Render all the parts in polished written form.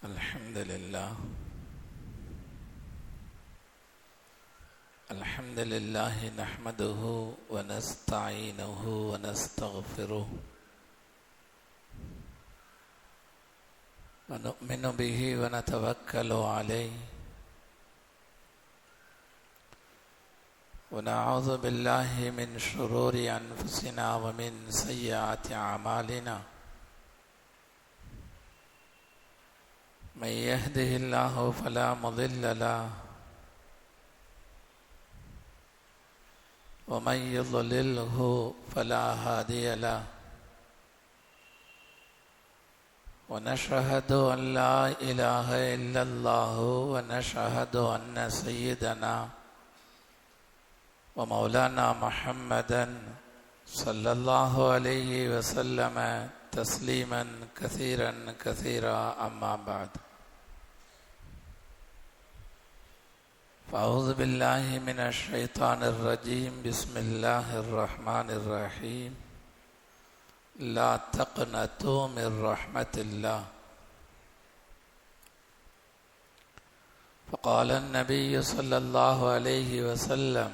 الحمد لله نحمده ونستعينه ونستغفره ونؤمن به ونتوكل عليه ونعوذ بالله من شرور أنفسنا ومن سيئات أعمالنا من يهده الله فلا مضل له ومن يضلله فلا هادي له ونشهد أن لا إله إلا الله ونشهد أن سيدنا ومولانا محمدا صلى الله عليه وسلم تسليما كثيرا كثيرا أما بعد فأعوذ بالله من الشيطان الرجيم بسم الله الرحمن الرحيم لا تقنطوا من رحمة الله فقال النبي صلى الله عليه وسلم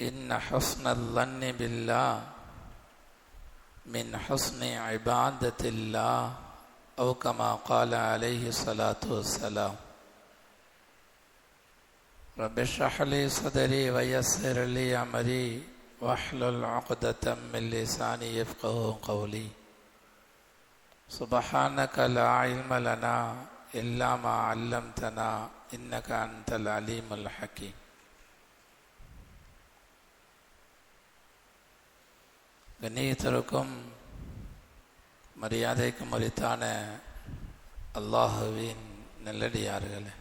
إن حسن الظن بالله من حسن عبادة الله أو كما قال عليه الصلاة والسلام رب اشرح لي صدري ويسر لي أمري واحلل عقدة من لساني يفقهوا قولي سبحانك لا علم لنا إلا ما علمتنا إنك أنت العليم الحكيم கண்ணியத்திற்கும் மரியாதைக்கும் உரித்தான அல்லாஹுவின் நல்லடியார்களே,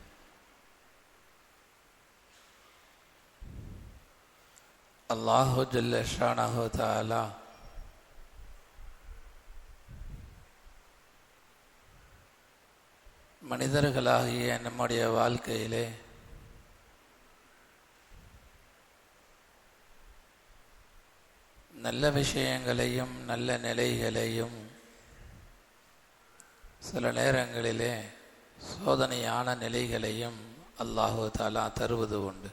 அல்லாஹு ஜல்ல ஷானஹு தஆலா மனிதர்களாகிய நம்முடைய வாழ்க்கையிலே நல்ல விஷயங்களையும் நல்ல நிலைகளையும் சில நேரங்களிலே சோதனையான நிலைகளையும் அல்லாஹு தஆலா தருவது உண்டு.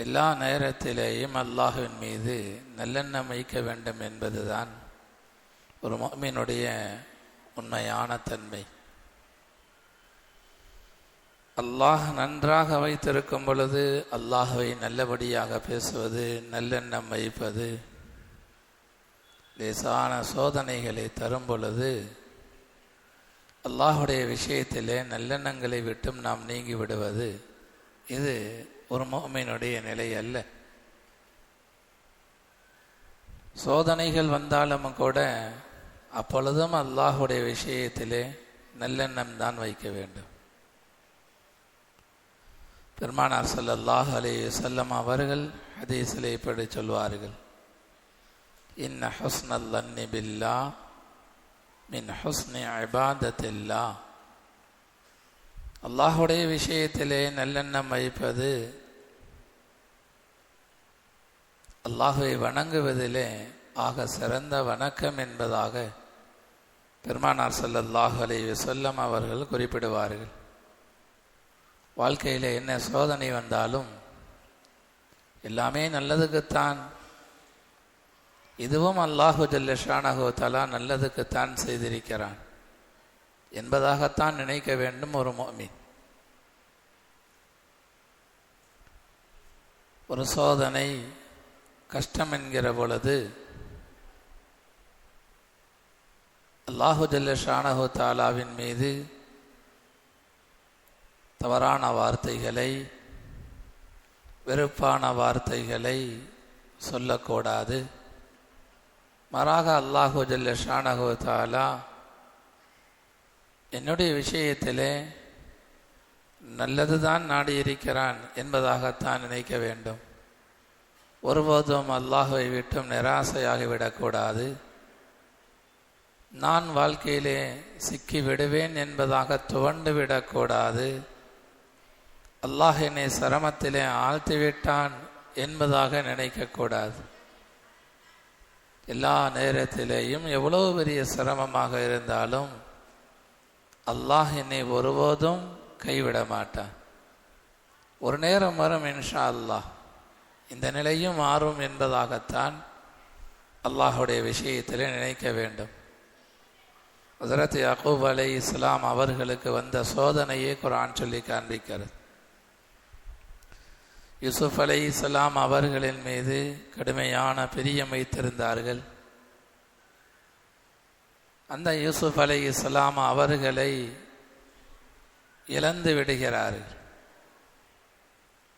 எல்லா நேரத்திலேயும் அல்லாஹுவின் மீது நல்லெண்ணம் வைக்க வேண்டும் என்பதுதான் ஒரு முஃமினுடைய உண்மையான தன்மை. அல்லாஹ் நன்றாக வைத்திருக்கும் பொழுது அல்லாஹ்வை நல்லபடியாக பேசுவது, நல்லெண்ணம் வைப்பது, லேசான சோதனைகளை தரும் பொழுது அல்லாஹுடைய விஷயத்திலே நல்லெண்ணங்களை விட்டும் நாம் நீங்கி விடுவது, இது ஒரு முஃமினுடைய நிலை அல்ல. சோதனைகள் வந்தாலும் கூட அப்பொழுதும் அல்லாஹுடைய விஷயத்திலே நல்லெண்ணம் தான் வைக்க வேண்டும். பெருமானார் ஸல்லல்லாஹு அலைஹி வஸல்லம் அவர்கள் ஹதீஸிலே இப்படி சொல்வார்கள், இன்ன ஹுஸ்னல் ظنி பில்லாஹ் மின் ஹுஸ்னி இபாதத்தில்லாஹ். அல்லாஹுடைய விஷயத்திலே நல்லெண்ணம் வைப்பது அல்லாஹுவை வணங்குவதிலே ஆக சிறந்த வணக்கம் என்பதாக பெருமானார் ஸல்லல்லாஹு அலைஹி வஸல்லம் அவர்கள் குறிப்பிடுவார்கள். வாழ்க்கையில் என்ன சோதனை வந்தாலும் எல்லாமே நல்லதுக்குத்தான், இதுவும் அல்லாஹு ஜல்ல ஷானஹு தஆலா நல்லதுக்குத்தான் செய்திருக்கிறான் என்பதாகத்தான் நினைக்க வேண்டும் ஒரு முஃமின். ஒரு சோதனை கஷ்டம் என்கிற பொழுது அல்லாஹு ஜல்ல ஷானஹு தஆலாவின் மீது தவறான வார்த்தைகளை, வெறுப்பான வார்த்தைகளை சொல்லக்கூடாது. மாறாக அல்லாஹு ஜல்ல ஷானஹு தஆலா என்னுடைய விஷயத்திலே நல்லதுதான் நாடியிருக்கிறான் என்பதாகத்தான் நினைக்க வேண்டும். ஒருபோதும் அல்லாஹுவை விட்டும் நிராசையாகிவிடக்கூடாது. நான் வாழ்க்கையிலே சிக்கி விடுவேன் என்பதாக துவண்டு விடக்கூடாது. அல்லாஹ் என்னை சிரமத்திலே ஆழ்த்திவிட்டான் என்பதாக நினைக்கக்கூடாது. எல்லா நேரத்திலேயும் எவ்வளோ பெரிய சிரமமாக இருந்தாலும் அல்லாஹ் என்னை ஒருபோதும் கைவிட மாட்டான். ஒரு நேரம் வரும் இன்ஷா அல்லாஹ் இந்த நிலையும் மாறும் என்பதாகத்தான் அல்லாஹுடைய விஷயத்திலே நினைக்க வேண்டும். ஹஸரத் யாக்கூப் அலைஹிஸ்ஸலாம் அவர்களுக்கு வந்த சோதனையை குர்ஆன் சொல்லி காண்பிக்கிறது. யூசுப் அலைஹிஸ்ஸலாம் அவர்களின் மீது கடுமையான பிரியம் வைத்திருந்தார்கள். அந்த யூசுப் அலைஹிஸ்ஸலாம் அவர்களை இழந்து விடுகிறார்கள்,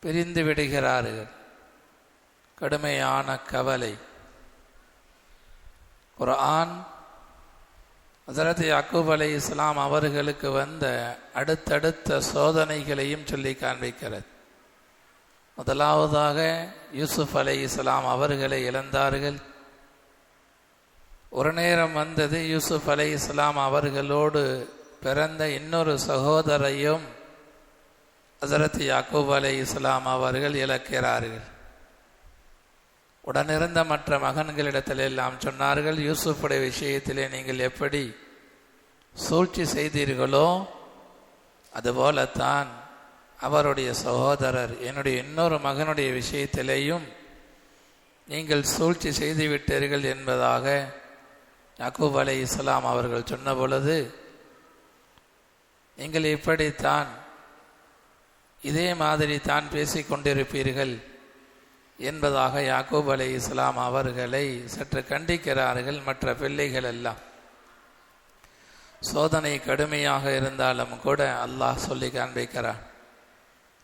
பிரிந்து விடுகிறார்கள். கடுமையான கவலை. குர்ஆன் ஹஸரத் யாக்கூப் அலைஹிஸ்ஸலாம் அவர்களுக்கு வந்த அடுத்தடுத்த சோதனைகளையும் சொல்லி காண்பிக்கிறது. முதலாவதாக யூசுப் அலைஹிஸ்ஸலாம் அவர்களை இழந்தார்கள். ஒரு நேரம் வந்தது யூசுப் அலைஹிஸ்ஸலாம் அவர்களோடு பிறந்த இன்னொரு சகோதரையும் ஹஸரத் யாக்கூப் அலைஹிஸ்ஸலாம் அவர்கள் இழக்கிறார்கள். உடனிருந்த மற்ற மகன்களிடத்தில் எல்லாம் சொன்னார்கள், யூசுஃபுடைய விஷயத்திலே நீங்கள் எப்படி சூழ்ச்சி செய்தீர்களோ அதுபோலத்தான் அவருடைய சகோதரர் என்னுடைய இன்னொரு மகனுடைய விஷயத்திலேயும் நீங்கள் சூழ்ச்சி செய்துவிட்டீர்கள் என்பதாக யாக்கூப் அலைஹிஸ்ஸலாம் அவர்கள் சொன்ன பொழுது, நீங்கள் இப்படித்தான் இதே மாதிரி தான் பேசிக்கொண்டிருப்பீர்கள் என்பதாக யாக்கூப் அலைஹிஸ்ஸலாம் அவர்களை சற்று கண்டிக்கிறார்கள். மற்ற பிள்ளைகள் எல்லாம் சோதனை கடுமையாக இருந்தாலும் கூட அல்லாஹ் சொல்லி காண்பிக்கிறான்.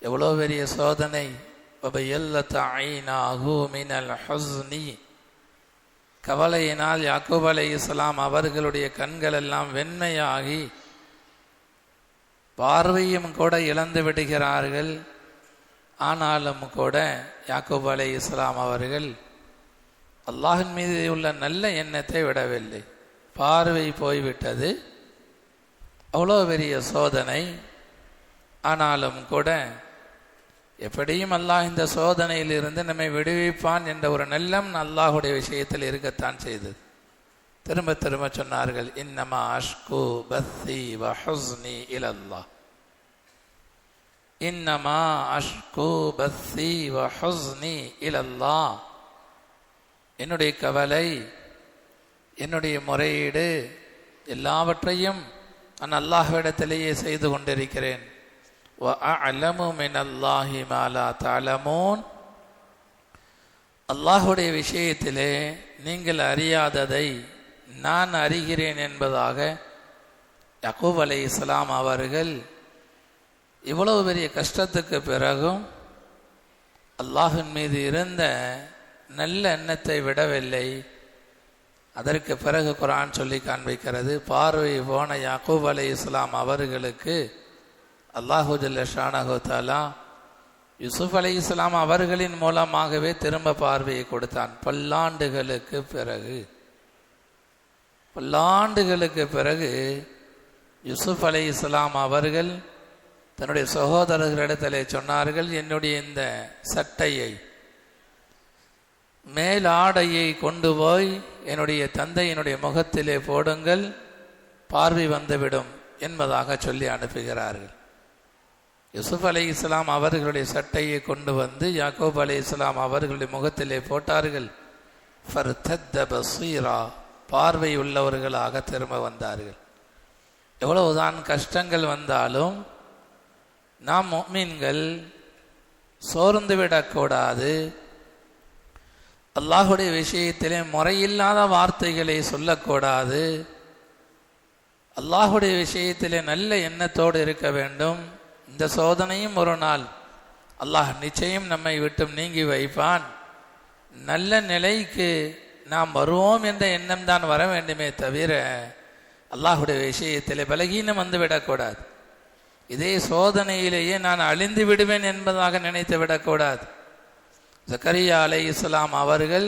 எவ்வளோ பெரிய சோதனை! கவலையினால் யாக்கூப் அலைஹிஸ்ஸலாம் அவர்களுடைய கண்கள் எல்லாம் வெண்மையாகி பார்வையும் கூட இழந்து விடுகிறார்கள். ஆனாலும் கூட யாக்கூப் அலைஹிஸ்ஸலாம் அவர்கள் அல்லாஹின் மீது உள்ள நல்ல எண்ணத்தை விடவில்லை. பார்வை போய்விட்டது, அவ்வளோ பெரிய சோதனை. ஆனாலும் கூட எப்படியும் அல்லாஹ் இந்த சோதனையில் இருந்து நம்மை விடுவிப்பான் என்ற ஒரு நல்லம் அல்லாஹுடைய விஷயத்தில் இருக்கத்தான் செய்தது. திரும்ப திரும்ப சொன்னார்கள், இன்னமா அஷ்கு பத்தி வ ஹுஸ்னி இலல்லாஹ், இன்னமா அஷ்கு பத்தி வ ஹுஸ்னி இலல்லாஹ். என்னுடைய கவலை, என்னுடைய முறையீடு எல்லாவற்றையும் நான் அல்லாஹ்விடத்திலேயே செய்து கொண்டிருக்கிறேன். وَأَعْلَمُ مِنَ اللَّهِ مَا لَا تَعْلَمُونَ. அல்லாஹுடைய விஷயத்திலே நீங்கள் அறியாததை நான் அறிகிறேன் என்பதாக யாக்கூப் அலைஹிஸ்ஸலாம் அவர்கள் இவ்வளவு பெரிய கஷ்டத்துக்கு பிறகும் அல்லாஹின் மீது இருந்த நல்ல எண்ணத்தை விடவில்லை. அதற்கு பிறகு குர்ஆன் சொல்லி காண்பிக்கிறது, பார்வை போன யாக்கூப் அலைஹிஸ்ஸலாம் அவர்களுக்கு அல்லாஹு ஜல்ல ஷானஹு தஆலா யூசுப் அலைஹிஸ்ஸலாம் அவர்களின் மூலமாகவே திரும்ப பார்வையை கொடுத்தான். பல்லாண்டுகளுக்கு பிறகு யூசுப் அலைஹிஸ்ஸலாம் அவர்கள் தன்னுடைய சகோதரர்களிடத்திலே சொன்னார்கள், என்னுடைய இந்த சட்டையை, மேலாடையை கொண்டு போய் என்னுடைய தந்தையினுடைய முகத்திலே போடுங்கள், பார்வை வந்துவிடும் என்பதாக சொல்லி அனுப்புகிறார்கள். யூசுப் அலைஹிஸ்ஸலாம் அவர்களுடைய சட்டையை கொண்டு வந்து யாக்கூப் அலைஹிஸ்ஸலாம் அவர்களுடைய முகத்திலே போட்டார்கள். ஃபர்தத்த பஸீரா, பார்வை உள்ளவர்களாக திரும்ப வந்தார்கள். எவ்வளவுதான் கஷ்டங்கள் வந்தாலும் நாம் முஃமின்கள் சோர்ந்து விடக்கூடாது. அல்லாஹுடைய விஷயத்திலே முறையில்லாத வார்த்தைகளை சொல்லக்கூடாது. அல்லாஹுடைய விஷயத்திலே நல்ல எண்ணத்தோடு இருக்க வேண்டும். இந்த சோதனையும் ஒரு நாள் அல்லாஹ் நிச்சயம் நம்மை விட்டு நீங்கி வைப்பான். நல்ல நிலைக்கு நாம் வருவோம் என்ற எண்ணம் தான் வர வேண்டுமே தவிர அல்லாஹுடைய விஷயத்திலே பலகீனம் வந்து விடக்கூடாது. இதே சோதனையிலேயே நான் அழிந்து விடுவேன் என்பதாக நினைத்து விடக்கூடாது. ஜக்கரியா அலைஹிஸ்ஸலாம் அவர்கள்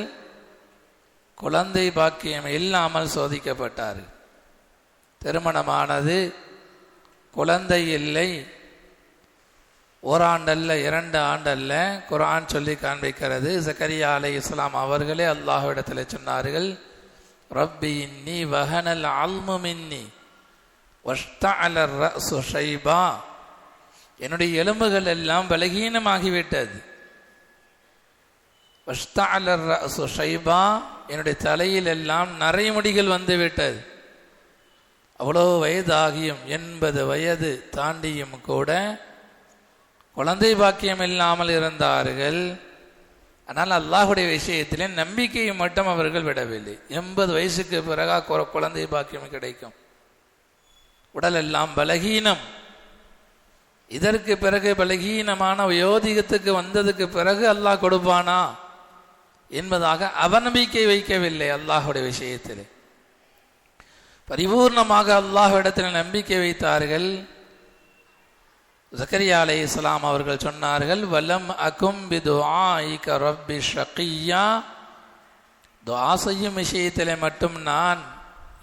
குழந்தை பாக்கியம் இல்லாமல் சோதிக்கப்பட்டார்கள். திருமணமானது, குழந்தை இல்லை. ஓராண்டல்ல 2 ஆண்டல்ல. குர்ஆன் சொல்லி காண்பிக்கிறது, ஜக்கரியா அலைஹிஸ்ஸலாம் அவர்களே அல்லாஹ்விடத்தில் சொன்னார்கள், ரப்பி இன்னி வஹனல் அல்மு மின்னி வஷ்தஅல ரஅஸு ஷைபா, என்னுடைய எலும்புகள் எல்லாம் பலகீனமாகிவிட்டது. வஷ்தஅல ரஅஸு ஷைபா, என்னுடைய தலையில் எல்லாம் நரைமுடிகள் வந்துவிட்டது. அவ்வளோ வயதாகியும் 80 வயது தாண்டியும் கூட குழந்தை பாக்கியம் இல்லாமல் இருந்தார்கள். ஆனால் அல்லாஹுடைய விஷயத்திலே நம்பிக்கையை மட்டும் அவர்கள் விடவில்லை. 80 வயசுக்கு பிறகா குழந்தை பாக்கியம் கிடைக்கும்? உடல் எல்லாம் பலகீனம். இதற்கு பிறகு பலகீனமான வயோதிகத்துக்கு வந்ததுக்கு பிறகு அல்லாஹ் கொடுப்பானா என்பதாக அவநம்பிக்கை வைக்கவில்லை. அல்லாஹுடைய விஷயத்திலே பரிபூர்ணமாக அல்லாஹ்விடத்தில் நம்பிக்கை வைத்தார்கள். ஜக்கரியா அலைஹிஸ்ஸலாம் அவர்கள் சொன்னார்கள், வலம் அகும் பிதுஆஇக ரப்பி ஷகியா, துஆ செய்யும் விஷயத்திலே மட்டும் நான்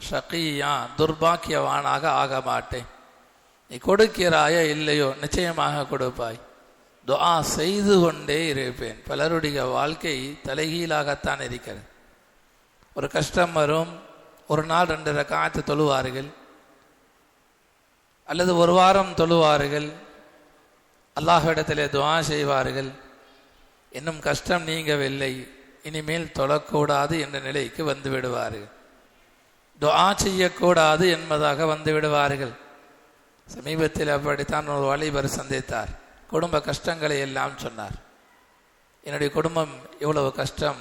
ஷகியா துர்பாக்கியவானாக ஆக மாட்டேன். நீ கொடுக்கிறாயோ இல்லையோ நிச்சயமாக கொடுப்பாய். துஆ செய்து கொண்டே இருப்பேன். பலருடைய வாழ்க்கை தலைகீழாகத்தான் இருக்கிறது. ஒரு கஷ்டம் வரும், ஒரு நாள் 2 ரக்காத்து தொழுவார்கள், அல்லது ஒரு வாரம் தொழுவார்கள், அல்லாஹ்விடத்திலே துஆ செய்வார்கள். இன்னும் கஷ்டம் நீங்கவில்லை, இனிமேல் தொழக்கூடாது என்ற நிலைக்கு வந்து விடுவார்கள். துஆ செய்யக்கூடாது என்பதாக வந்து விடுவார்கள். சமீபத்தில் அப்படித்தான் ஒரு வாலிபர் சந்தித்தார். குடும்ப கஷ்டங்களை எல்லாம் சொன்னார். என்னுடைய குடும்பம் எவ்வளவு கஷ்டம்,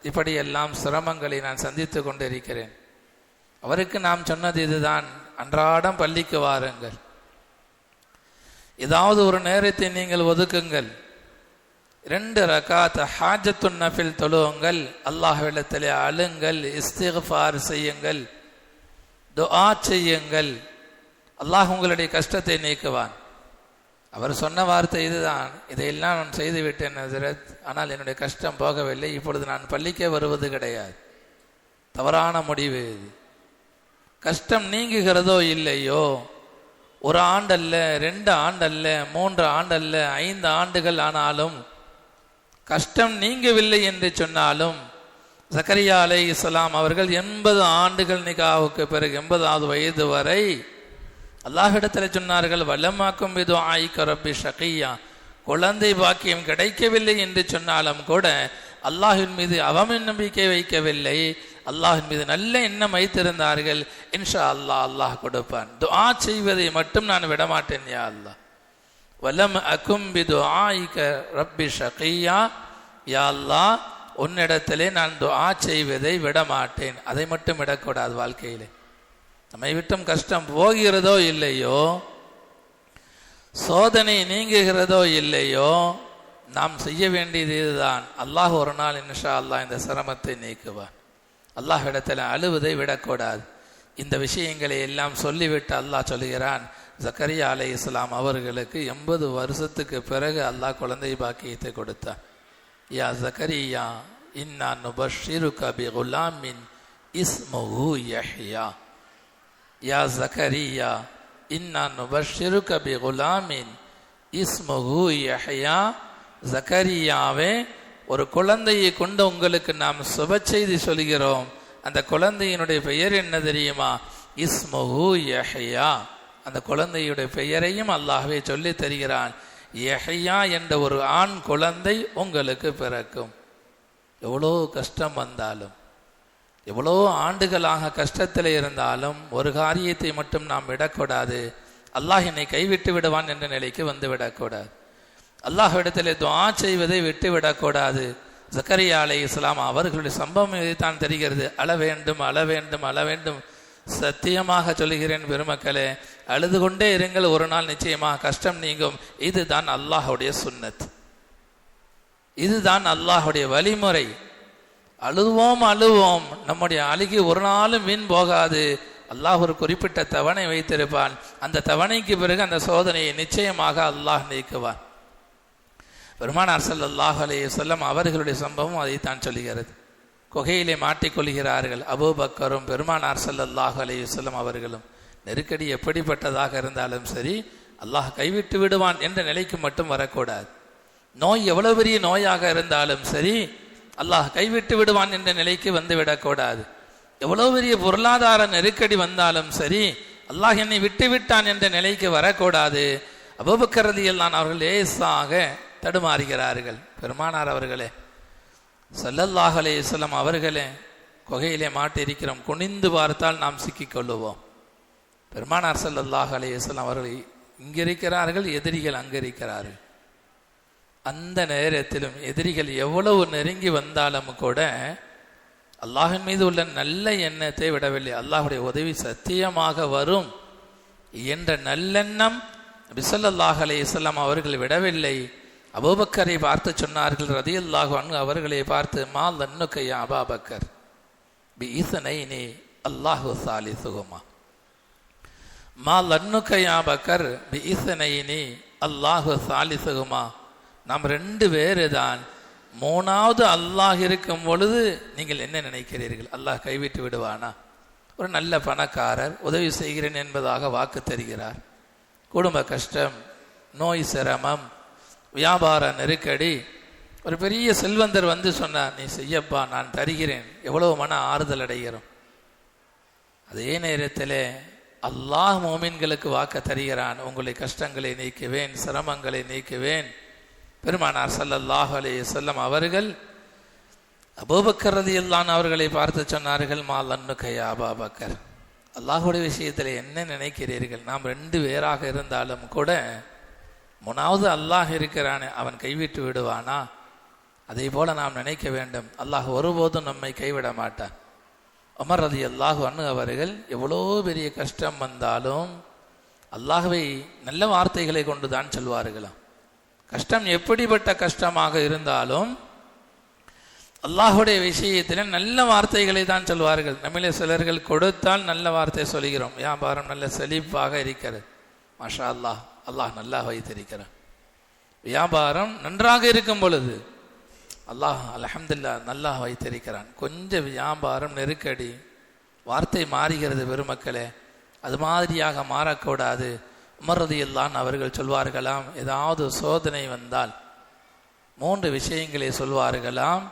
இப்படியெல்லாம் சிரமங்களை நான் சந்தித்து கொண்டிருக்கிறேன். அவருக்கு நாம் சொன்னது இதுதான், அன்றாடம் பள்ளிக்கு வாருங்கள், ஏதாவது ஒரு நேரத்தை நீங்கள் ஒதுக்குங்கள், 2 ரக்காத் ஹாஜத்துன் நஃபில் தொழுவுங்கள், அல்லாஹ்விடத்திலே அழுங்கள், இஸ்திக்ஃபார் செய்யுங்கள், துஆ செய்யுங்கள், அல்லாஹ் உங்களுடைய கஷ்டத்தை நீக்குவான். அவர் சொன்ன வார்த்தை இதுதான். இதையெல்லாம் நான் செய்து விட்டேன் ஹஜ்ரத், ஆனால் என்னுடைய கஷ்டம் போகவில்லை. இப்பொழுது நான் பள்ளிக்கே வருவது கிடையாது. தவறான முடிவு இது. கஷ்டம் நீங்குகிறதோ இல்லையோ, 1 ஆண்டல்ல, 2 ஆண்டல்ல, 3 ஆண்டல்ல, 5 ஆண்டுகள் ஆனாலும் கஷ்டம் நீங்கவில்லை என்று சொன்னாலும், ஜக்கரியா அலைஹிஸ்ஸலாம் அவர்கள் 80 ஆண்டுகள் நிகாவுக்கு பிறகு 80வது வயது வரை அல்லாஹ்விடத்தில் சொன்னார்கள், வலமாக்கும் பிதுஆஇக ரப்பி ஷகியா, குழந்தை பாக்கியம் கிடைக்கவில்லை என்று சொன்னாலும் கூட அல்லாஹ்வின் மீது அவநம்பிக்கை வைக்கவில்லை. அல்லாஹ்வின் மீது நல்ல எண்ணம் வைத்திருந்தார்கள். இன்ஷா அல்லாஹ், அல்லாஹ் கொடுப்பான். துஆ செய்வதை மட்டும் நான் விடமாட்டேன் யா அல்லாஹ். வலம் அகும் பிதுஆஇக ரப்பி ஷகியா, யா அல்லாஹ் உன்னிடத்திலே நான் துஆ செய்வதை விடமாட்டேன். அதை மட்டும் விடக்கூடாது. வாழ்க்கையிலே நம்மை விட்டும் கஷ்டம் போகிறதோ இல்லையோ, சோதனை நீங்குகிறதோ இல்லையோ, நாம் செய்ய வேண்டியது இதுதான். அல்லாஹ் ஒரு நாள் இன்ஷா அல்லாஹ் இந்த சிரமத்தை நீக்குவான். அல்லாஹ்விடத்தில் அழுவதை விடக்கூடாது. இந்த விஷயங்களை எல்லாம் சொல்லிவிட்டு அல்லாஹ் சொல்லுகிறான், ஜக்கரியா அலைஹிஸ்ஸலாம் அவர்களுக்கு 80 வருஷத்துக்கு பிறகு அல்லாஹ் குழந்தை பாக்கியத்தை கொடுத்தான். யா ஜக்கரியா இன்னா நுபஷ்ஷிருக பிகுலாமின் இஸ்முஹு யஹ்யா, யா ஜக்கரியா இன்னா நுபஷ்ஷிருக பிகுலாமின் இஸ்முஹு யஹ்யா, ஜக்கரியாவே ஒரு குழந்தையை கொண்டு உங்களுக்கு நாம் சுப செய்தி சொல்கிறோம். அந்த குழந்தையினுடைய பெயர் என்ன தெரியுமா? இஸ்முஹு யஹ்யா. அந்த குழந்தையுடைய பெயரையும் அல்லாஹ்வே சொல்லி தருகிறான். யஹ்யா என்ற ஒரு ஆண் குழந்தை உங்களுக்கு பிறக்கும். எவ்வளோ கஷ்டம் வந்தாலும், எவ்வளோ ஆண்டுகளாக கஷ்டத்தில் இருந்தாலும் ஒரு காரியத்தை மட்டும் நாம் விடக்கூடாது. அல்லாஹ் என்னை கைவிட்டு விடுவான் என்ற நிலைக்கு வந்து விடக்கூடாது. அல்லாஹ்விடத்திலே துஆ செய்வதை விட்டு விடக்கூடாது. ஜக்கரியா அலைஹிஸ்ஸலாம் அவர்களுடைய சம்பவம் இதைத்தான் தெரிகிறது. அழ வேண்டும், அழ வேண்டும், அழ வேண்டும். சத்தியமாக சொல்கிறேன் பெருமக்களே, அழுது கொண்டே இருங்கள், ஒரு நாள் நிச்சயமாக கஷ்டம் நீங்கும். இதுதான் அல்லாஹுடைய சுன்னத், இதுதான் அல்லாஹுடைய வழிமுறை. அழுவோம் அழுவோம், நம்முடைய அழுகி ஒரு நாளும் வீண் போகாது. அல்லாஹ் ஒரு குறிப்பிட்ட தவணை வைத்திருப்பான். அந்த தவணைக்கு பிறகு அந்த சோதனையை நிச்சயமாக அல்லாஹ் நீக்குவான். பெருமானார் ஸல்லல்லாஹு அலைஹி வஸல்லம் அவர்களுடைய சம்பவம் அதைத்தான் சொல்லுகிறது. குகையிலே மாட்டிக்கொள்கிறார்கள். அபூபக்கரும் பெருமானார் ஸல்லல்லாஹு அலைஹி வஸல்லம் அவர்களும். நெருக்கடி எப்படிப்பட்டதாக இருந்தாலும் சரி, அல்லாஹ் கைவிட்டு விடுவான் என்ற நிலைக்கு மட்டும் வரக்கூடாது. நோய் எவ்வளவு பெரிய நோயாக இருந்தாலும் சரி, அல்லாஹ் கைவிட்டு விடுவான் என்ற நிலைக்கு வந்து விடக்கூடாது. எவ்வளவு பெரிய பொருளாதார நெருக்கடி வந்தாலும் சரி, அல்லாஹ் என்னை விட்டு விட்டான் என்ற நிலைக்கு வரக்கூடாது. அபூபக்கர் ரலியல்லாஹு அவர்கள் லேசாக தடுமாறுகிறார்கள். பெருமானார் அவர்களே, ஸல்லல்லாஹு அலைஹி வஸல்லம் அவர்களே, குகையிலே மாட்டிருக்கிறோம், குனிந்து பார்த்தால் நாம் சிக்கிக்கொள்ளுவோம். பெருமானார் ஸல்லல்லாஹு அலைஹி வஸல்லம் அவர்கள் இங்கிருக்கிறார்கள், எதிரிகள் அங்கிருக்கிறார்கள். அந்த நேரத்திலும் எதிரிகள் எவ்வளவு நெருங்கி வந்தாலும் கூட அல்லாஹின் மீது உள்ள நல்ல எண்ணத்தை விடவில்லை. அல்லாஹுடைய உதவி சத்தியமாக வரும் என்ற நல்லெண்ணம் நபி ஸல்லல்லாஹு அலைஹி வஸல்லம் அவர்கள் விடவில்லை. அபூபக்கரை பார்த்து சொன்னார்கள் ரலியல்லாஹு அன்ஹு அவர்களை பார்த்து, மா லன்னுக யா அபூபக்கர் பி இஸ்னைனி அல்லாஹு சாலிசுஹுமா. மா லன்னுக யா அபூபக்கர் பி இஸ்னைனி அல்லாஹு சாலிசுஹுமா. நாம் 2 பேரு தான், மூணாவது அல்லாஹ் இருக்கும் பொழுது நீங்கள் என்ன நினைக்கிறீர்கள்? அல்லாஹ் கைவிட்டு விடுவானா? ஒரு நல்ல பணக்காரர் உதவி செய்கிறேன் என்பதாக வாக்கு தருகிறார். குடும்ப கஷ்டம், நோய், சிரமம், வியாபார நெருக்கடி, ஒரு பெரிய செல்வந்தர் வந்து சொன்னார், நீ செய்யப்பா, நான் தருகிறேன். எவ்வளவு மன ஆறுதல் அடைகிறோம். அதே நேரத்தில் அல்லாஹ் மோமின்களுக்கு வாக்கு தருகிறான், உங்களை கஷ்டங்களை நீக்குவேன், சிரமங்களை நீக்குவேன். பெருமானார் ஸல்லல்லாஹு அலைஹி வஸல்லம் அவர்கள் அபூபக்கர் ரலியல்லாஹு அவர்களை பார்த்து சொன்னார்கள், மா லன்னுக யா அபூபக்கர், அல்லாஹுடைய விஷயத்தில் என்ன நினைக்கிறீர்கள்? நாம் 2 பேராக இருந்தாலும் கூட மூணாவது அல்லாஹ் இருக்கிறானே, அவன் கைவிட்டு விடுவானா? அதே போல நாம் நினைக்க வேண்டும், அல்லாஹ் ஒருபோதும் நம்மை கைவிட மாட்டான். உமர் ரலியல்லாஹு அன்ஹு அவர்கள் எவ்வளோ பெரிய கஷ்டம் வந்தாலும் அல்லாஹ்வை நல்ல வார்த்தைகளை கொண்டு தான் சொல்வார்களாம். கஷ்டம் எப்படிப்பட்ட கஷ்டமாக இருந்தாலும் அல்லாஹுடைய விஷயத்தில் நல்ல வார்த்தைகளை தான் சொல்வார்கள். நம்மளே சிலர்கள் கொடுத்தால் நல்ல வார்த்தை சொல்கிறோம், வியாபாரம் நல்ல செழிப்பாக இருக்கிறது, மாஷா அல்லாஹ், அல்லாஹ் நல்லா வைத்திருக்கிறான். வியாபாரம் நன்றாக இருக்கும் பொழுது அல்லாஹ் அல்ஹம்துலில்லாஹ் நல்லா வைத்திருக்கிறான். கொஞ்சம் வியாபாரம் நெருக்கடி, வார்த்தை மாறுகிறது பெருமக்களே, அது மாதிரியாக மாறக்கூடாது. உமர் ரலியல்லாஹு அவர்கள் சொல்வார்களாம், ஏதாவது சோதனை வந்தால் 3 விஷயங்களை சொல்வார்களாம்.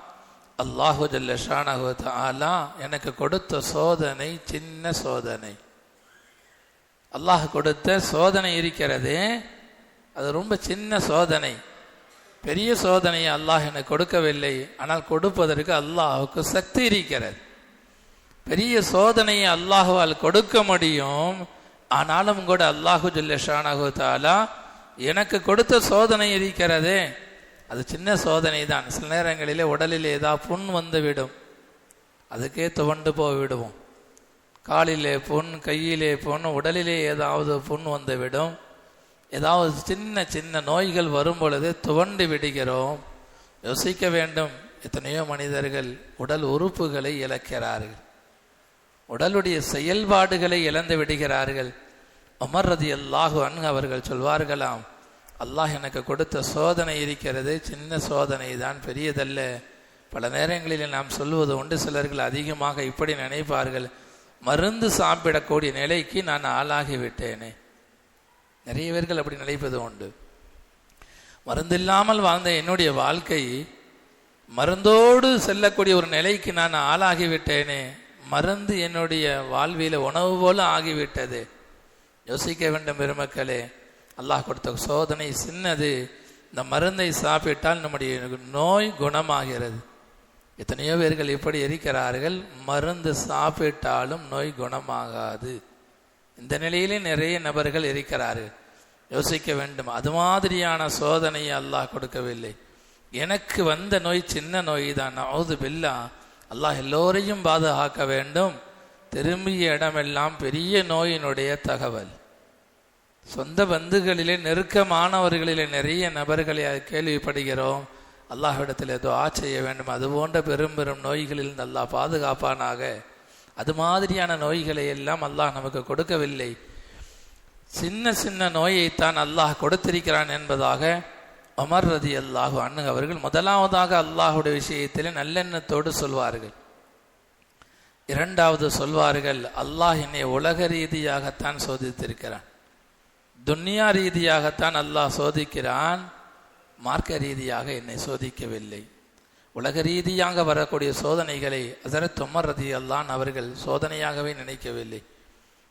அல்லாஹு ஜல்ல ஷானஹு தஆலா எனக்கு கொடுத்த சோதனை சின்ன சோதனை. அல்லாஹ் கொடுத்த சோதனை இருக்கிறதே அது ரொம்ப சின்ன சோதனை. பெரிய சோதனையை அல்லாஹ் எனக்கு கொடுக்கவில்லை, ஆனால் கொடுப்பதற்கு அல்லாஹுக்கு சக்தி இருக்கிறது. பெரிய சோதனையை அல்லாஹுவால் கொடுக்க முடியும், ஆனாலும் கூட அல்லாஹு ஜல்ல ஷானஹு தஆலா எனக்கு கொடுத்த சோதனை இருக்கிறதே அது சின்ன சோதனை தான். சில நேரங்களிலே உடலில் ஏதாவது புண் வந்து விடும், அதுக்கே துவண்டு போய் விடுவோம். காலிலே புண், கையிலே புண், உடலிலே ஏதாவது புண் வந்து விடும். ஏதாவது சின்ன சின்ன நோய்கள் வரும் பொழுது துவண்டு விடுகிறோம். யோசிக்க வேண்டும், எத்தனையோ மனிதர்கள் உடல் உறுப்புகளை இழக்கிறார்கள், உடலுடைய செயல்பாடுகளை இழந்து விடுகிறார்கள். உமர் ரலியல்லாஹு அன்ஹு அவர்கள் சொல்வார்களாம், அல்லாஹ் எனக்கு கொடுத்த சோதனை இருக்கிறது சின்ன சோதனை தான், பெரியதல்ல. பல நேரங்களில் நாம் சொல்வது உண்டு, சிலர்கள் அதிகமாக இப்படி நினைப்பார்கள், மருந்து சாப்பிடக்கூடிய நிலைக்கு நான் ஆளாகிவிட்டேனே. நிறைய பேர்கள் அப்படி நினைப்பது உண்டு. மருந்தில்லாமல் வாழ்ந்த என்னுடைய வாழ்க்கை மருந்தோடு செல்லக்கூடிய ஒரு நிலைக்கு நான் ஆளாகிவிட்டேனே, மருந்து என்னுடைய வாழ்வில உணவு போல ஆகிவிட்டது. யோசிக்க வேண்டும் பெருமக்களே, அல்லாஹ் கொடுத்த சோதனை சின்னது. இந்த மருந்தை சாப்பிட்டால் நம்முடைய நோய் குணமாகிறது. எத்தனையோ பேர்கள் இப்படி இருக்கிறார்கள், மருந்து சாப்பிட்டாலும் நோய் குணமாகாது. இந்த நிலையிலே நிறைய நபர்கள் இருக்கிறார்கள். யோசிக்க வேண்டும், அது மாதிரியான சோதனையை அல்லாஹ் கொடுக்கவில்லை. எனக்கு வந்த நோய் சின்ன நோய் தான். நஊது பில்லாஹ், அல்லாஹ் எல்லோரையும் பாதுகாக்க வேண்டும். திரும்பிய இடமெல்லாம் பெரிய நோயினுடைய தகவல். சொந்த பந்துகளிலே நெருக்கமானவர்களிலே நிறைய நபர்களை கேள்விப்படுகிறோம். அல்லாஹ்விடத்தில் துஆ செய்ய வேண்டும், அது போன்ற பெரும் பெரும் நோய்களில் அல்லாஹ் பாதுகாப்பானாக. அது மாதிரியான நோய்களை எல்லாம் அல்லாஹ் நமக்கு கொடுக்கவில்லை, சின்ன சின்ன நோயைத்தான் அல்லாஹ் கொடுத்திருக்கிறான் என்பதாக உமர் ரலியல்லாஹு அன்ஹு அவர்கள் முதலாவதாக அல்லாஹுடைய விஷயத்தில் நல்லெண்ணத்தோடு சொல்வார்கள். இரண்டாவது சொல்வார்கள், அல்லாஹ் என்னை உலக ரீதியாகத்தான் சோதித்திருக்கிறான், துன்யா ரீதியாகத்தான் அல்லாஹ் சோதிக்கிறான், மார்க்க ரீதியாக என்னை சோதிக்கவில்லை. உலக ரீதியாக வரக்கூடிய சோதனைகளை ஹஸரத் உமர் ரலியல்லாஹு அன்ஹு அவர்கள் சோதனையாகவே நினைக்கவில்லை.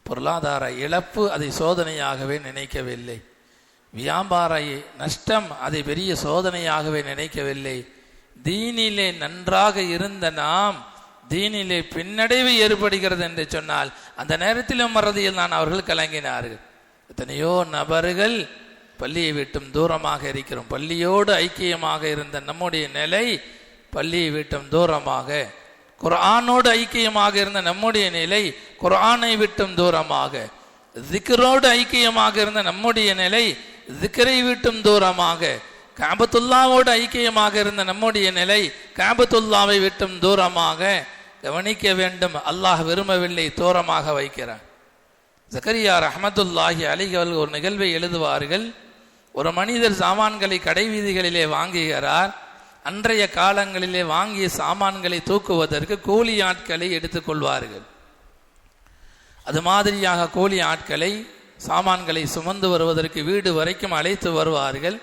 பொருளாதார இழப்பு அதை சோதனையாகவே நினைக்கவில்லை. வியாபார நஷ்டம் அதை பெரிய சோதனையாகவே நினைக்கவில்லை. தீனிலே நன்றாக இருந்த நாம் தீனிலே பின்னடைவு ஏற்படுகிறது என்று சொன்னால் அந்த நேரத்தில் உமர் ரலியல்லாஹு அன்ஹு அவர்கள் கலங்கினார்கள். எத்தனையோ நபர்கள் பள்ளியை விட்டும் தூரமாக இருக்கிறோம். பள்ளியோடு ஐக்கியமாக இருந்த நம்முடைய நிலை பள்ளியை விட்டும் தூரமாக, குர்ஆனோடு ஐக்கியமாக இருந்த நம்முடைய நிலை குர்ஆனை விட்டும் தூரமாக, திக்ரோடு ஐக்கியமாக இருந்த நம்முடைய நிலை திக்ரை விட்டும் தூரமாக, காபத்துல்லாவோடு ஐக்கியமாக இருந்த நம்முடைய நிலை காபத்துல்லாவை விட்டும் தூரமாக. கவனிக்க வேண்டும், அல்லாஹ் விரும்பவில்லை, தூரமாக வைக்கிறான். ஜக்கரியா ரஹ்மத்துல்லாஹி அலைஹி அவர்கள் ஒரு நிகழ்வை எழுதுவார்கள். ஒரு மனிதர் சாமான்களை கடை வீதிகளிலே வாங்குகிறார். அன்றைய காலங்களிலே வாங்கிய சாமான்களை தூக்குவதற்கு கூலி ஆட்களை எடுத்துக்கொள்வார்கள். அது மாதிரியாக கூலி ஆட்களை சாமான்களை சுமந்து வருவதற்கு வீடு வரைக்கும் அழைத்து வருவார்கள்.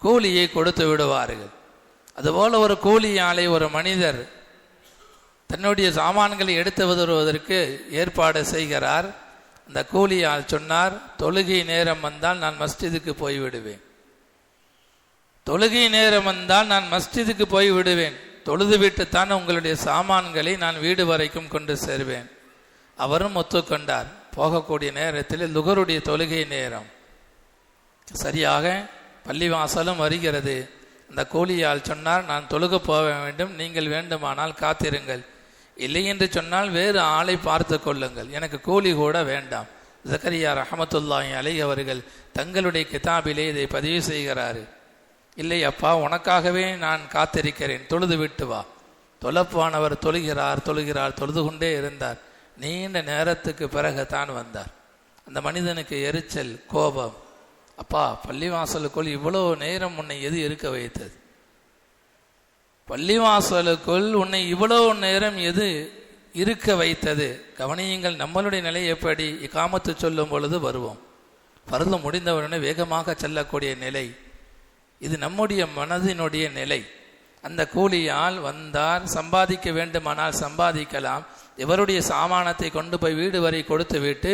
கூலியை கொடுத்து விடுவார்கள். அதுபோல ஒரு கூலி ஆளை ஒரு மனிதர் தன்னுடைய சாமான்களை எடுத்து வருவதற்கு ஏற்பாடு செய்கிறார். அந்த கூலி ஆள் சொன்னார், தொழுகை நேரம் வந்தால் நான் மஸ்ஜிதுக்கு போய்விடுவேன். தொழுகை நேரம் வந்தால் நான் மஸ்ஜிதுக்கு போய் விடுவேன். தொழுது விட்டுத்தான் உங்களுடைய சாமான்களை நான் வீடு வரைக்கும் கொண்டு சேர்வேன். அவரும் ஒத்துக்கொண்டார். போகக்கூடிய நேரத்தில் லுகருடைய தொழுகை நேரம் சரியாக பள்ளிவாசலும் வருகிறது. அந்த கூலியால் சொன்னார், நான் தொழுக போக வேண்டும், நீங்கள் வேண்டுமானால் காத்திருங்கள், இல்லை என்று சொன்னால் வேறு ஆளை பார்த்து கொள்ளுங்கள், எனக்கு கூலி கூட வேண்டாம். ஜக்கரியா ரஹ்மத்துல்லாஹி அலைஹி அவர்கள் தங்களுடைய கிதாபிலே இதை பதிவு செய்கிறாரு. இல்லை அப்பா, உனக்காகவே நான் காத்திருக்கிறேன், தொழுது விட்டு வா. தொழப்பானவர் தொழுகிறார் தொழுது கொண்டே இருந்தார். நீண்ட நேரத்துக்கு பிறகுதான் வந்தார். அந்த மனிதனுக்கு எரிச்சல், கோபம். அப்பா, பள்ளிவாசலுக்குள் இவ்வளோ நேரம் உன்னை எது இருக்க வைத்தது? பள்ளிவாசலுக்குள் உன்னை இவ்வளோ நேரம் எது இருக்க வைத்தது? கவனியுங்கள், நம்மளுடைய நிலை எப்படி? இகாமத்து சொல்லும் பொழுது வருவோம், பருது முடிந்தவுடனே வேகமாக செல்லக்கூடிய நிலை, இது நம்முடைய மனதினுடைய நிலை. அந்த கூலியால் வந்தார், சம்பாதிக்க வேண்டுமானால் சம்பாதிக்கலாம். இவருடைய சாமானத்தை கொண்டு போய் வீடு வரை கொடுத்து விட்டு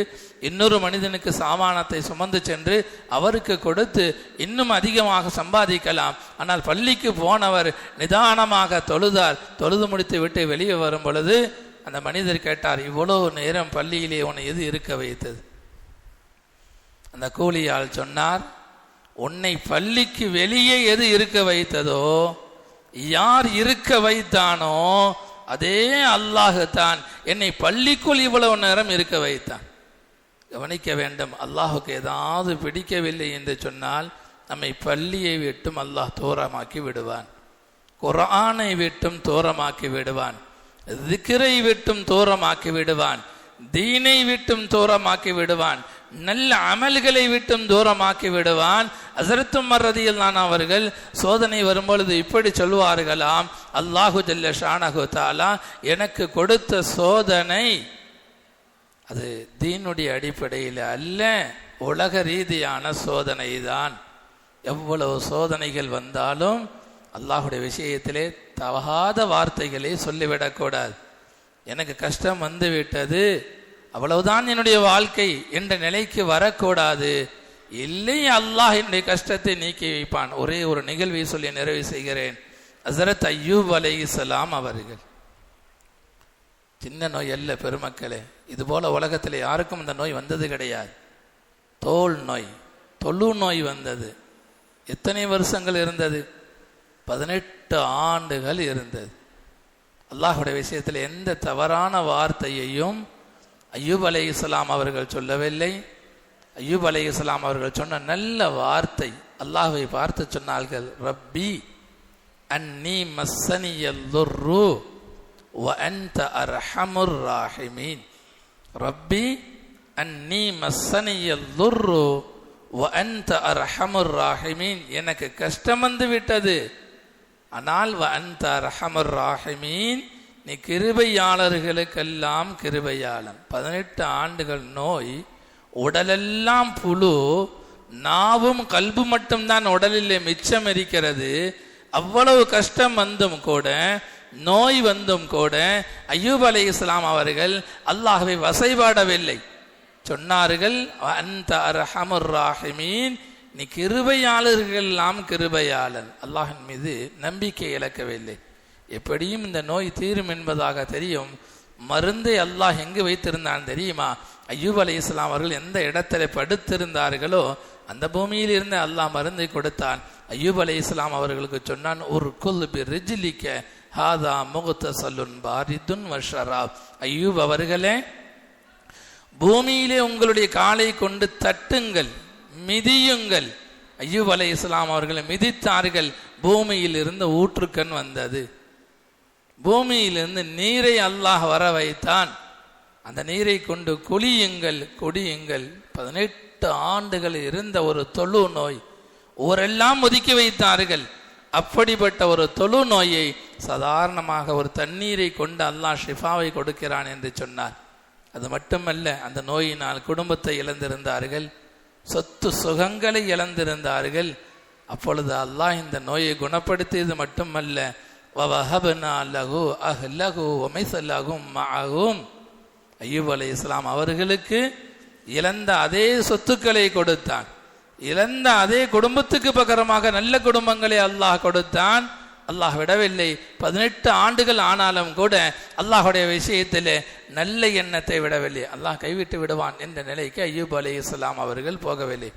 இன்னொரு மனிதனுக்கு சாமானத்தை சுமந்து சென்று அவருக்கு கொடுத்து இன்னும் அதிகமாக சம்பாதிக்கலாம். ஆனால் பள்ளிக்கு போனவர் நிதானமாக தொழுதார். தொழுது முடித்து விட்டு வெளியே வரும் பொழுது அந்த மனிதர் கேட்டார், இவ்வளோ நேரம் பள்ளியிலே உன்னை எது இருக்க வைத்தது? அந்த கூலியால் சொன்னார், உன்னை பள்ளிக்கு வெளியே எது இருக்க வைத்ததோ, யார் இருக்க வைத்தானோ அதே அல்லாஹ் தான் என்னை பள்ளிக்குள் இவ்வளவு நேரம் இருக்க வைத்தான். கவனிக்க வேண்டும், அல்லாஹுக்கு ஏதாவது பிடிக்கவில்லை என்று சொன்னால் நம்மை பள்ளியை விட்டும் அல்லாஹ் தூரமாக்கி விடுவான், குர்ஆனை விட்டும் தூரமாக்கி விடுவான், திக்ரை விட்டும் தூரமாக்கி விடுவான், தீனை விட்டும் தூரமாக்கி விடுவான், நல்ல அமல்களை விட்டும் தூரமாக்கி விடுவான். ஹஸரத் உமர் ரலியல்லாஹு அன்ஹு அவர்கள் சோதனை வரும்பொழுது இப்படி சொல்வார்களாம், அல்லாஹு ஜல்ல ஷானஹு தஆலா எனக்கு கொடுத்த சோதனை அது தீனுடைய அடிப்படையில் அல்ல, உலக ரீதியான சோதனை தான். எவ்வளவு சோதனைகள் வந்தாலும் அல்லாஹுடைய விஷயத்திலே தவறாத வார்த்தைகளை சொல்லிவிடக்கூடாது. எனக்கு கஷ்டம் வந்து விட்டது, அவ்வளவுதான் என்னுடைய வாழ்க்கை என்ற நிலைக்கு வரக்கூடாது. இல்லை, அல்லாஹ் என்னுடைய கஷ்டத்தை நீக்கி வைப்பான். ஒரே ஒரு நிகழ்வை சொல்லி நிறைவு செய்கிறேன். ஹஸரத் அய்யூப் அலைஹிஸ்ஸலாம் அவர்கள், சின்ன நோய் அல்ல பெருமக்களே, இது போல உலகத்தில் யாருக்கும் இந்த நோய் வந்தது கிடையாது. தோல் நோய், தொழு நோய் வந்தது. எத்தனை வருஷங்கள் இருந்தது? 18 ஆண்டுகள் இருந்தது. அல்லாஹுடைய விஷயத்தில் எந்த தவறான வார்த்தையையும் அய்யூப் அலைஹிஸ்ஸலாம் அவர்கள் சொல்லவில்லை. அய்யூப் அலைஹிஸ்ஸலாம் அவர்கள் சொன்ன நல்ல வார்த்தை, அல்லாஹ்வை பார்த்து சொன்னார்கள், ரப்பி அன்னி மஸ்ஸனியல் துர்ரு வ அன்த அர்ஹமுர் ராஹிமீன். ரப்பி அன்னி மஸ்ஸனியல் துர்ரு வ அன்த அர்ஹமுர் ராஹிமீன். எனக்கு கஷ்டம் வந்து விட்டது, ஆனால் வ அன்த அர்ஹமுர் ராஹிமீன், நீ கிருபையாளர்களுக்கெல்லாம் கிருபையாளன். 18 ஆண்டுகள் நோய், உடலெல்லாம் புழு, நாவும் கல்பு மட்டும்தான் உடலிலே மிச்சம் இருக்கிறது. அவ்வளவு கஷ்டம் வந்தும் கூட, நோய் வந்தும் கூட அய்யூப் அலைஹிஸ்ஸலாம் அவர்கள் அல்லாஹ்வை வசைபாடவில்லை. சொன்னார்கள், அன்த அர்ஹமுர் ராஹிமீன், நீ கிருபையாளர்கள் எல்லாம் கிருபையாளன். அல்லாஹின் மீது நம்பிக்கை இழக்கவில்லை. எப்படியும் இந்த நோய் தீரும் என்பதாக தெரியும். மருந்தை அல்லாஹ் எங்கு வைத்திருந்தான் தெரியுமா? அய்யூப் அலைஹிஸ்ஸலாம் அவர்கள் எந்த இடத்துல படுத்திருந்தார்களோ அந்த பூமியில் இருந்து அல்லாஹ் மருந்தை கொடுத்தான். அய்யூப் அலைஹிஸ்ஸலாம் அவர்களுக்கு சொன்னான், ஒரு குல் பி ரிஜ்லிக ஹாதா முக்தஸலுன் பாரிதுன் வஷராப். அய்யூப் அவர்களே, பூமியிலே உங்களுடைய காலை கொண்டு தட்டுங்கள், மிதியுங்கள். அய்யூப் அலைஹிஸ்ஸலாம் அவர்களை மிதித்தார்கள். பூமியில் இருந்து ஊற்றுக்கண் வந்தது. பூமியிலிருந்து நீரை அல்லாஹ் வர வைத்தான். அந்த நீரை கொண்டு குளியுங்கள், குடியுங்கள். 18 ஆண்டுகள் இருந்த ஒரு தொழு நோய் ஊரெல்லாம் ஒதுக்கி வைத்தார்கள். அப்படிப்பட்ட ஒரு தொழு நோயை சாதாரணமாக ஒரு தண்ணீரை கொண்டு அல்லாஹ் ஷிஃபாவை கொடுக்கிறான் என்று சொன்னார். அது மட்டுமல்ல, அந்த நோயினால் குடும்பத்தை இழந்திருந்தார்கள், சொத்து சுகங்களை இழந்திருந்தார்கள். அப்பொழுது அல்லாஹ் இந்த நோயை குணப்படுத்தியது மட்டுமல்ல, வவஹப்னா லஹு அஹ்லஹு வமிஸ்லஹும் மஅஹும். அய்யூப் அலைஹிஸ்ஸலாம் அவர்களுக்கு இழந்த அதே சொத்துக்களை கொடுத்தான். இழந்த அதே குடும்பத்துக்கு பகரமாக நல்ல குடும்பங்களை அல்லாஹ் கொடுத்தான். அல்லாஹ் விடவில்லை. 18 ஆண்டுகள் ஆனாலும் கூட அல்லாஹுடைய விஷயத்திலே நல்ல எண்ணத்தை விடவில்லை. அல்லாஹ் கைவிட்டு விடுவான் என்ற நிலைக்கு அய்யூப் அலைஹிஸ்ஸலாம் அவர்கள் போகவில்லை.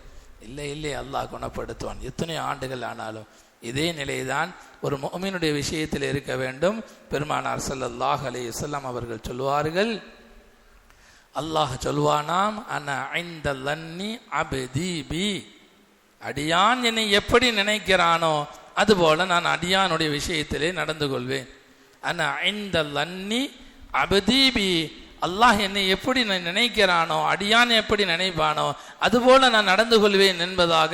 இல்லை, அல்லாஹ் குணப்படுத்துவான். எத்தனை ஆண்டுகள் ஆனாலும் இதே நிலைதான் ஒரு முஃமினுடைய விஷயத்தில் இருக்க வேண்டும். பெருமானார் ஸல்லல்லாஹு அலைஹி வஸல்லம் அவர்கள் சொல்வார்கள், அல்லாஹ் சொல்வானாம், அன ஐந்த லன்னி அப்தி பி, அடியான் என்னை எப்படி நினைக்கிறானோ அதுபோல நான் அடியானுடைய விஷயத்திலே நடந்து கொள்வேன். அன ஐந்த லன்னி அப்தி பி, அல்லாஹ் என்னை எப்படி நினைக்கிறானோ, அடியான் எப்படி நினைப்பானோ அதுபோல நான் நடந்து கொள்வேன் என்பதாக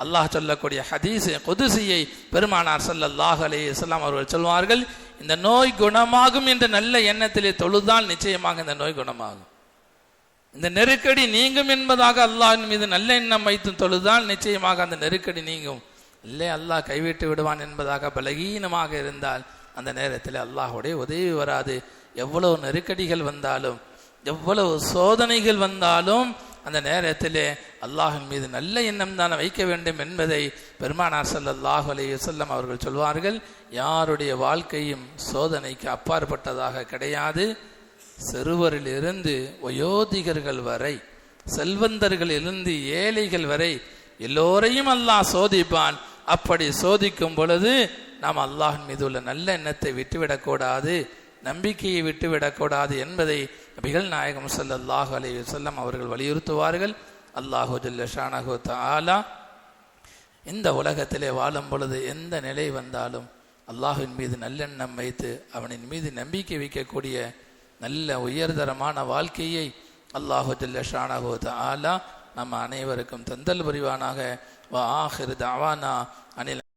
அல்லாஹ் சொல்லக்கூடிய ஹதீஸ் குதுசியை பெருமானார் ஸல்லல்லாஹு அலைஹி வஸல்லம் அவர்கள் சொல்வார்கள். இந்த நோய் குணமாகும் என்ற நல்ல எண்ணத்திலே தொழுதால் நிச்சயமாக இந்த நோய் குணமாகும். இந்த நெருக்கடி நீங்கும் என்பதாக அல்லாஹ்வின் மீது நல்ல எண்ணம் வைத்து தொழுதால் நிச்சயமாக அந்த நெருக்கடி நீங்கும். இல்லை, அல்லாஹ் கைவிட்டு விடுவான் என்பதாக பலகீனமாக இருந்தால் அந்த நேரத்தில் அல்லாஹுடைய உதவி வராது. எவ்வளவு நெருக்கடிகள் வந்தாலும், எவ்வளவு சோதனைகள் வந்தாலும் அந்த நேரத்திலே அல்லாஹின் மீது நல்ல எண்ணம் தான் வைக்க வேண்டும் என்பதை பெருமானார் ஸல்லல்லாஹு அலைஹி வஸல்லம் அவர்கள் சொல்வார்கள். யாருடைய வாழ்க்கையும் சோதனைக்கு அப்பாற்பட்டதாக கிடையாது. சிறுவரிலிருந்து வயோதிகர்கள் வரை, செல்வந்தர்களிலிருந்து ஏழைகள் வரை எல்லோரையும் அல்லாஹ் சோதிப்பான். அப்படி சோதிக்கும் பொழுது நாம் அல்லாஹின் மீது உள்ள நல்ல எண்ணத்தை விட்டுவிடக்கூடாது, நம்பிக்கையை விட்டுவிடக்கூடாது என்பதை நபிகள் நாயகம் ஸல்லல்லாஹு அலைஹி வஸல்லம் அவர்கள் வலியுறுத்துவார்கள். அல்லாஹு ஜல்ல ஷானஹு தஆலா இந்த உலகத்திலே வாழும் பொழுது எந்த நிலை வந்தாலும் அல்லாஹ்வின் மீது நல்லெண்ணம் வைத்து அவனின் மீது நம்பிக்கை வைக்கக்கூடிய நல்ல உயர்தரமான வாழ்க்கையை அல்லாஹு ஜல்ல ஷானஹு தஆலா நம்ம அனைவருக்கும் தந்தல் புரிவானாக. வ ஆஹிரு தஅவானா அனில்